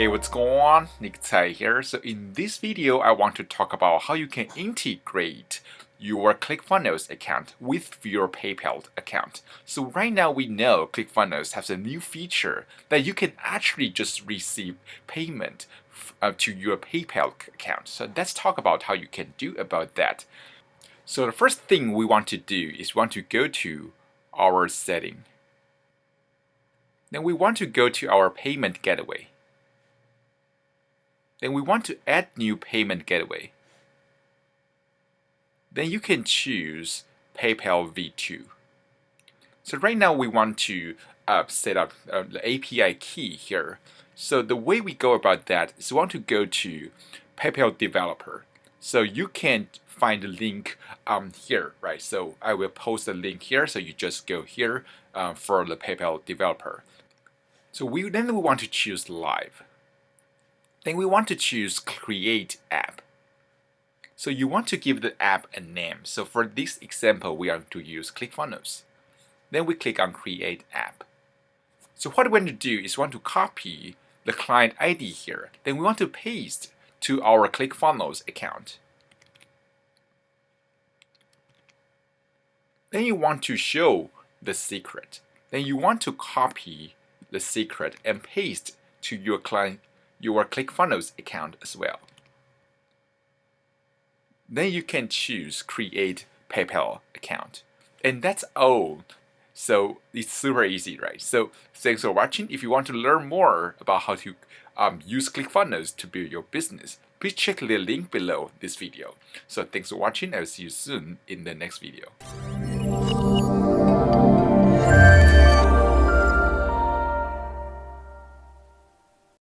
Hey, what's going on? Nick Tsai here. So in this video, I want to talk about how you can integrate your Clickfunnels account with your PayPal account. So right now we know Clickfunnels has a new feature that you can actually just receive payment to your PayPal account. So let's talk about how you can do about that. So the first thing we want to do is we want to go to our setting. Then we want to go to our payment gateway. Then we want to add new payment gateway. Then you can choose PayPal V2. So right now we want to set up the API key here. So the way we go about that is we want to go to PayPal developer. So you can find the link here, right? So I will post the link here. So you just go here for the PayPal developer. So then we want to choose live. Then we want to choose create app. So you want to give the app a name. So for this example, we are going to use Clickfunnels. Then we click on create app. So what we want to do is we want to copy the client ID here. Then we want to paste to our Clickfunnels account. Then you want to show the secret. Then you want to copy the secret and paste to your Clickfunnels account as well. Then you can choose create PayPal account. And that's all. So it's super easy, right? So thanks for watching. If you want to learn more about how to use Clickfunnels to build your business, please check the link below this video. So thanks for watching. I'll see you soon in the next video.